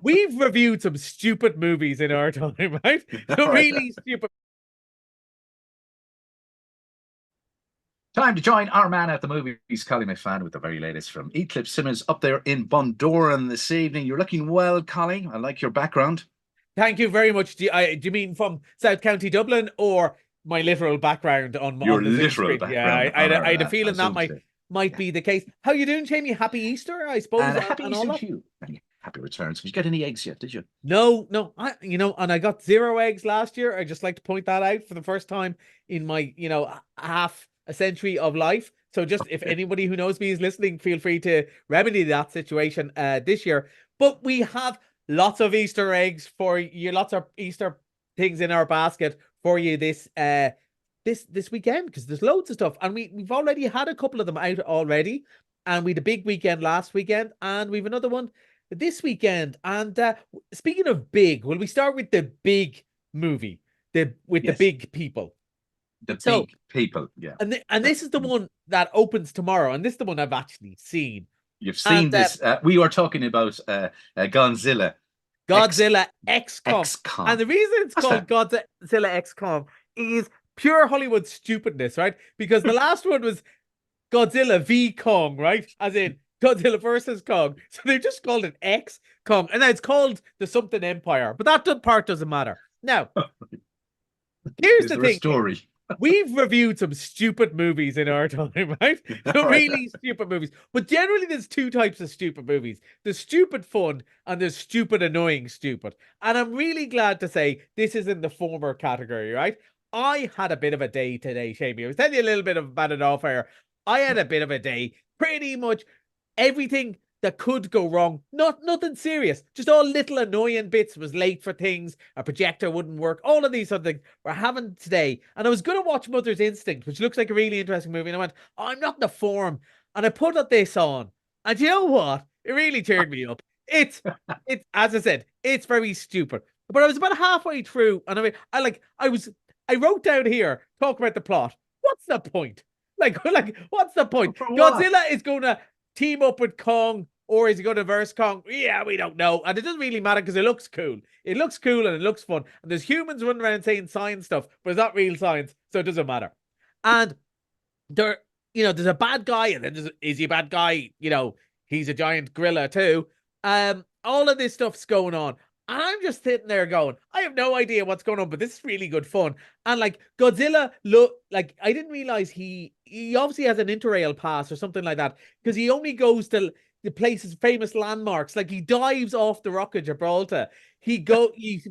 We've reviewed some stupid movies in our time, right? Some really stupid. Time to join our man at the movies, Collie McFadden, with the very latest from Eclipse Cinemas up there in Bundoran this evening. You're looking well, Collie. I like your background. Thank you very much. Do you mean from South County Dublin or my literal background on Your the Zoom literal screen? Yeah, background I had a feeling that might be the case. How you doing, Jamie? Happy Easter, I suppose, And happy and Easter all that. to you. And happy returns. Did you get any eggs yet? Did you? No. And I got 0 eggs last year. I just like to point that out for the first time in my, half a century of life. So just if anybody who knows me is listening, feel free to remedy that situation this year. But we have lots of Easter eggs for you, lots of Easter things in our basket for you this weekend, because there's loads of stuff. And we've already had a couple of them out already. And we had a big weekend last weekend, and we've another one this weekend. And speaking of big, will we start with the big movie, the big people? The big people, yeah. And this is the one that opens tomorrow, and this is the one I've actually seen. You've seen this. We were talking about Godzilla. Godzilla X-Kong. X-Kong. And the reason it's called Godzilla X-Kong is pure Hollywood stupidness, right? Because the last one was Godzilla v Kong, right? As in Godzilla versus Kong. So they just called it X-Kong. And now it's called the something Empire. But that part doesn't matter. Now, here's the thing. Story. We've reviewed some stupid movies in our time, right? Some really stupid movies. But generally, there's two types of stupid movies. There's stupid fun and there's stupid annoying stupid. And I'm really glad to say this is in the former category, right? I had a bit of a day today, Seamie. I was telling you a little bit about it off air. I had a bit of a day. Pretty much everything that could go wrong. Nothing serious. Just all little annoying bits. Was late for things. A projector wouldn't work. All of these other things we're having today. And I was going to watch Mother's Instinct, which looks like a really interesting movie. And I went, I'm not in the form. And I put this on. And you know what? It really cheered me up. It's as I said, it's very stupid. But I was about halfway through, and I wrote down here, talk about the plot. What's the point? Like what's the point? Godzilla is going to team up with Kong. Or is he going to verse Kong? Yeah, we don't know. And it doesn't really matter because it looks cool. It looks cool and it looks fun. And there's humans running around saying science stuff, but it's not real science, so it doesn't matter. And there's a bad guy, and then is he a bad guy? He's a giant gorilla too. All of this stuff's going on. And I'm just sitting there going, I have no idea what's going on, but this is really good fun. And Godzilla, I didn't realize he obviously has an interrail pass or something like that, because he only goes to the place's famous landmarks. Like, he dives off the Rock of Gibraltar. He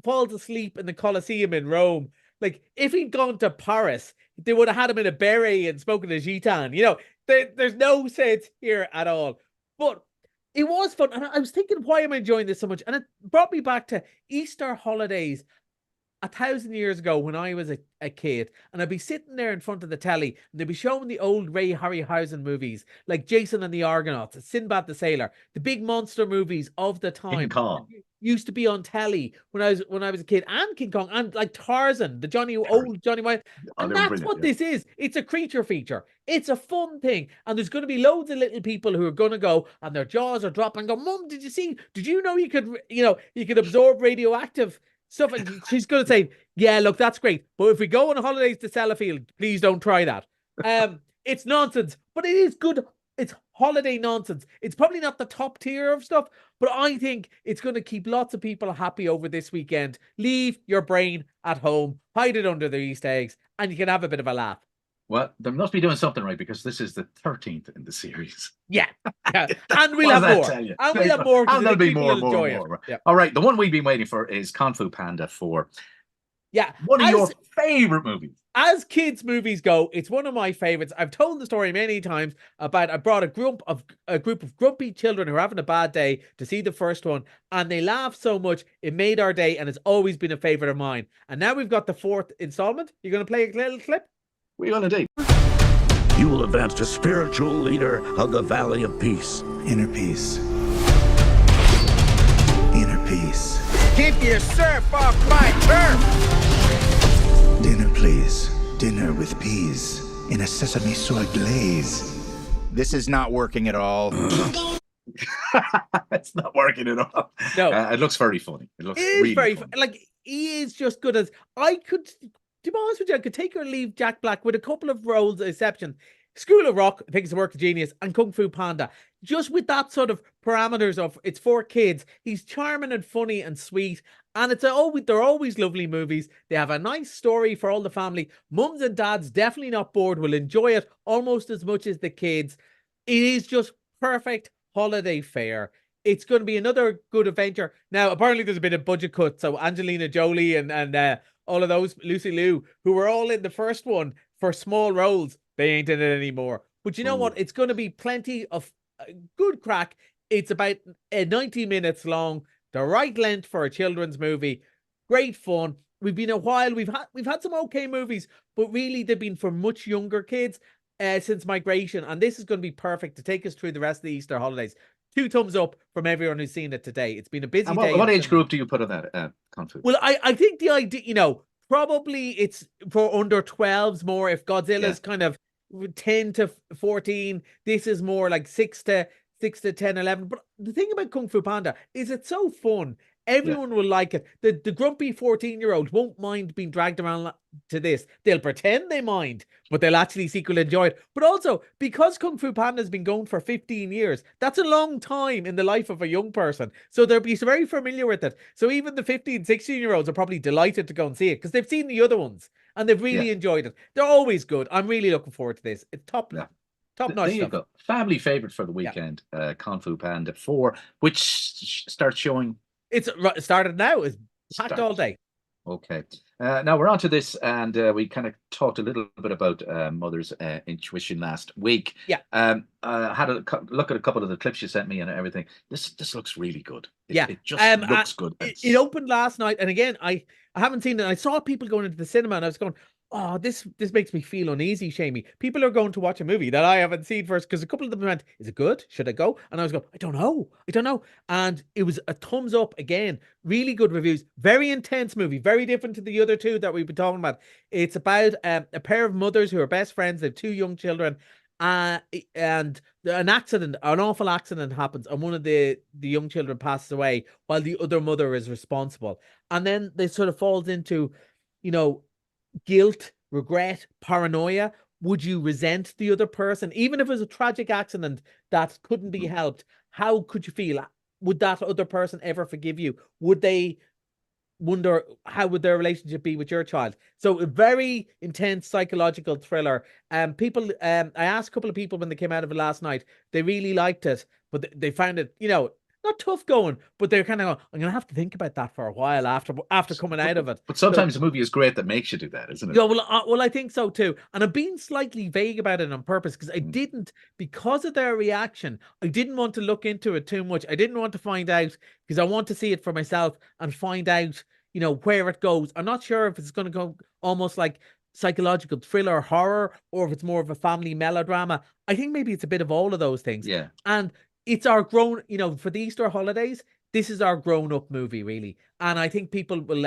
falls asleep in the Colosseum in Rome. Like, if he'd gone to Paris, they would have had him in a beret and spoken to Gitan. There's no sense here at all. But it was fun. And I was thinking, why am I enjoying this so much? And it brought me back to Easter holidays 1,000 years ago when I was a kid, and I'd be sitting there in front of the telly, and they'd be showing the old Ray Harryhausen movies, like Jason and the Argonauts, Sinbad the Sailor, the big monster movies of the time. King Kong used to be on telly when I was a kid, and King Kong, and like Tarzan, the old Johnny White. And that's what this is. It's a creature feature. It's a fun thing, and there's going to be loads of little people who are going to go, and their jaws are dropping, and go, Mum, did you know you could absorb radioactive stuff? And she's going to say, yeah, look, that's great, but if we go on holidays to Sellafield, please don't try that. It's nonsense, but it is good. It's holiday nonsense. It's probably not the top tier of stuff, but I think it's going to keep lots of people happy over this weekend. Leave your brain at home, hide it under the Easter eggs, and you can have a bit of a laugh. Well, they must be doing something right, because this is the 13th in the series. Yeah. And we'll have more. And we'll have more. And there'll be more. Yeah. All right. The one we've been waiting for is Kung Fu Panda 4. Yeah. One of your favorite movies. As kids' movies go, it's one of my favorites. I've told the story many times about I brought a group of grumpy children who are having a bad day to see the first one, and they laughed so much it made our day, and it's always been a favorite of mine. And now we've got the 4th installment. You're going to play a little clip? We're going to do. You will advance to spiritual leader of the Valley of Peace. Inner peace. Inner peace. Keep your surf off my turf! Dinner, please. Dinner with peas in a sesame soy glaze. This is not working at all. It's not working at all. No. It looks very funny. It looks It is really very funny. like he is just good as I could. To be honest with you, I could take or leave Jack Black with a couple of roles exception. School of Rock, I think it's a work of genius, and Kung Fu Panda. Just with that sort of parameters of it's for kids. He's charming and funny and sweet, and they're always lovely movies. They have a nice story for all the family. Mums and dads definitely not bored. Will enjoy it almost as much as the kids. It is just perfect holiday fare. It's going to be another good adventure. Now, apparently, there's been a budget cut, so Angelina Jolie and all of those Lucy Liu, who were all in the first one for small roles, they ain't in it anymore. But you know what? It's going to be plenty of good crack. It's about 90 minutes long, the right length for a children's movie. Great fun. We've been a while. We've had some okay movies, but really they've been for much younger kids since Migration, and this is going to be perfect to take us through the rest of the Easter holidays. 2 thumbs up from everyone who's seen it today. It's been a busy day. What age group do you put on that, Kung Fu? Well, I think the idea, probably it's for under 12s more. If Godzilla's kind of 10 to 14, this is more like 6 to 10, 11. But the thing about Kung Fu Panda is it's so fun. Everyone will like it. The grumpy 14-year-old won't mind being dragged around to this. They'll pretend they mind, but they'll actually sequel enjoy it. But also, because Kung Fu Panda has been going for 15 years, that's a long time in the life of a young person. So they'll be very familiar with it. So even the 15, 16-year-olds are probably delighted to go and see it because they've seen the other ones and they've really enjoyed it. They're always good. I'm really looking forward to this. It's top notch. There you go. Family favorite for the weekend, Kung Fu Panda 4, which starts showing. It's started now. It's packed all day. Okay. Now we're on to this, and we kind of talked a little bit about Mother's Intuition last week. Yeah. I had a look at a couple of the clips you sent me and everything. This looks really good. It just looks good. It opened last night, and again, I haven't seen it. I saw people going into the cinema, and I was going, oh, this makes me feel uneasy, Seamie. People are going to watch a movie that I haven't seen first because a couple of them went, is it good? Should I go? And I was going, I don't know. And it was a thumbs up again. Really good reviews. Very intense movie. Very different to the other two that we've been talking about. It's about a pair of mothers who are best friends. They have 2 young children. And an awful accident happens, and one of the young children passes away while the other mother is responsible. And then they sort of falls into, guilt, regret, paranoia. Would you resent the other person? Even if it was a tragic accident that couldn't be helped, how could you feel? Would that other person ever forgive you? Would they wonder how would their relationship be with your child? So a very intense psychological thriller. I asked a couple of people when they came out of it last night, they really liked it, but they found it, not tough going, but they're kind of, I'm going to have to think about that for a while after coming out of it. But sometimes a movie is great that makes you do that, isn't it? Yeah, well, I think so too. And I'm being slightly vague about it on purpose because because of their reaction, I didn't want to look into it too much. I didn't want to find out because I want to see it for myself and find out, where it goes. I'm not sure if it's going to go almost like psychological thriller horror or if it's more of a family melodrama. I think maybe it's a bit of all of those things. Yeah. And it's our grown, for the Easter holidays, this is our grown-up movie, really. And I think people will,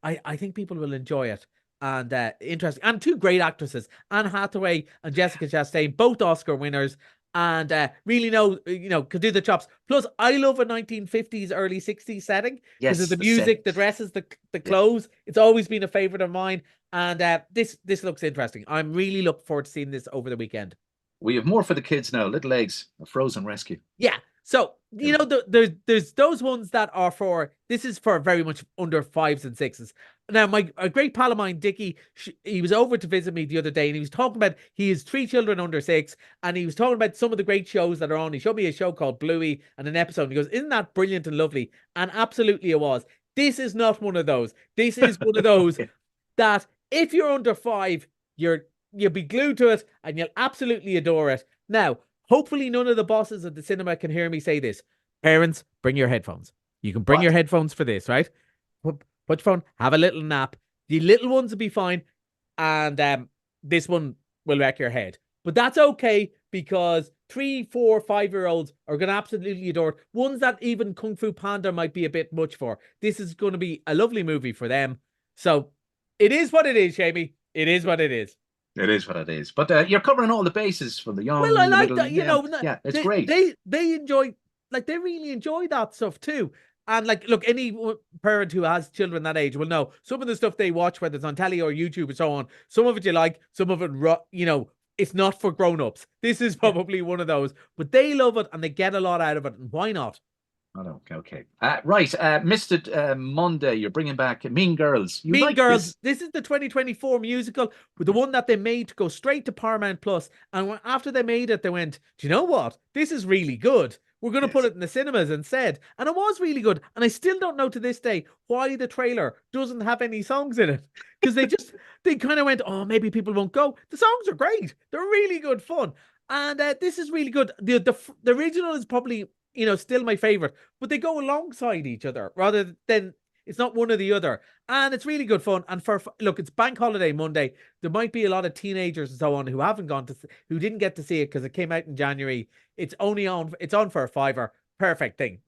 I think people will enjoy it. And interesting. And 2 great actresses, Anne Hathaway and Jessica Chastain, both Oscar winners. And really could do the chops. Plus, I love a 1950s, early 60s setting because of the music, the dresses, the clothes. It's always been a favorite of mine. And this looks interesting. I'm really looking forward to seeing this over the weekend. We have more for the kids now. Little Eggs, a Frozen Rescue. Yeah. So, there's those ones that are this is for very much under 5s and 6s. Now, a great pal of mine, Dickie, he was over to visit me the other day and he was talking about, he has 3 children under 6 and he was talking about some of the great shows that are on. He showed me a show called Bluey and an episode and he goes, isn't that brilliant and lovely? And absolutely it was. This is not one of those. This is one of those that if you're under 5, you'll be glued to it and you'll absolutely adore it. Now, hopefully none of the bosses at the cinema can hear me say this. Parents, bring your headphones. You can bring your headphones for this, right? Put your phone, have a little nap. The little ones will be fine. And this one will wreck your head. But that's okay because 3, 4, 5-year-olds are going to absolutely adore it. Ones that even Kung Fu Panda might be a bit much for. This is going to be a lovely movie for them. So it is what it is, Seamie. It is what it is. It is what it is. But you're covering all the bases for the young. Well, I like that. Yeah, it's great. They enjoy like they really enjoy that stuff too. And like, look, any parent who has children that age will know some of the stuff they watch, whether it's on telly or YouTube and so on. Some of it you like, some of it, it's not for grown-ups. This is probably one of those, but they love it and they get a lot out of it. And why not? Oh, okay. Right. Missed it Monday. You're bringing back Mean Girls. You Mean like Girls. This is the 2024 musical, with the one that they made to go straight to Paramount Plus. And after they made it, they went, "Do you know what? This is really good. We're going to put it in the cinemas instead." And it was really good. And I still don't know to this day why the trailer doesn't have any songs in it. Because they kind of went, "Oh, maybe people won't go." The songs are great. They're really good fun. And this is really good. The original is probably, still my favorite, but they go alongside each other rather than, it's not one or the other. And it's really good fun. And look, it's Bank Holiday Monday. There might be a lot of teenagers and so on who who didn't get to see it because it came out in January. It's on for a $5. Perfect thing.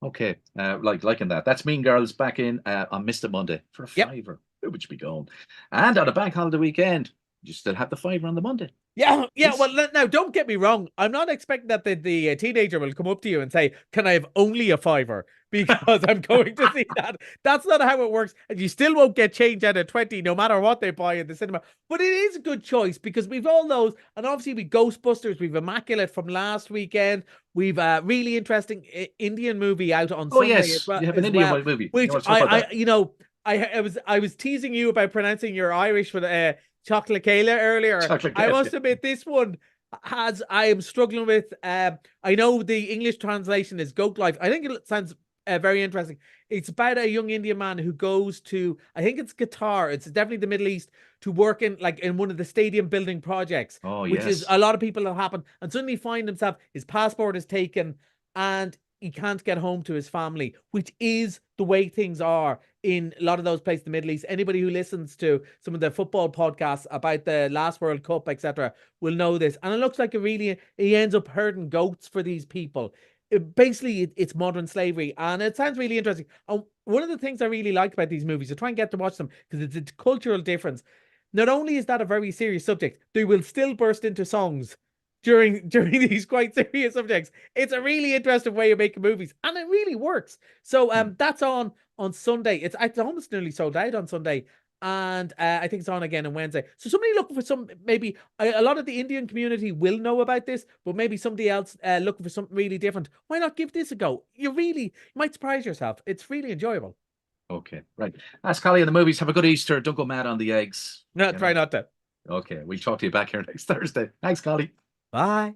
Okay. Liking that. That's Mean Girls back in on Missed It Monday for a $5. Where would you be going? And on a Bank Holiday weekend, you still have the $5 on the Monday. Yeah. Well, now don't get me wrong. I'm not expecting that the teenager will come up to you and say, "Can I have only a $5?" Because I'm going to see that. That's not how it works, and you still won't get change out of 20, no matter what they buy in the cinema. But it is a good choice because we've all those, and obviously we Ghostbusters, we've Immaculate from last weekend, we've a really interesting Indian movie out on Sunday. Yes, as well, you have an Indian movie. Which I was teasing you about pronouncing your Irish with Chocolate Kayla earlier. I must admit, this one I am struggling with. I know the English translation is Goat Life. I think it sounds very interesting. It's about a young Indian man who goes to, I think it's Qatar. It's definitely the Middle East, to work in one of the stadium building projects. Which is a lot of people have happened, and suddenly find himself, his passport is taken and he can't get home to his family, which is the way things are in a lot of those places in the Middle East. Anybody who listens to some of the football podcasts about the last World Cup, etc., will know this. And it looks like he ends up herding goats for these people. Basically, it's modern slavery, and it sounds really interesting. And one of the things I really like about these movies, I try and get to watch them because it's a cultural difference. Not only is that a very serious subject, they will still burst into songs during these quite serious subjects. It's a really interesting way of making movies, and it really works. So that's on Sunday. It's almost nearly sold out on Sunday, and I think it's on again on Wednesday. So somebody looking for maybe a lot of the Indian community will know about this, but maybe somebody else looking for something really different. Why not give this a go? You might surprise yourself. It's really enjoyable. Okay, right. Ask Collie in the movies. Have a good Easter. Don't go mad on the eggs. No, try not to. Okay, we'll talk to you back here next Thursday. Thanks, Collie. Bye.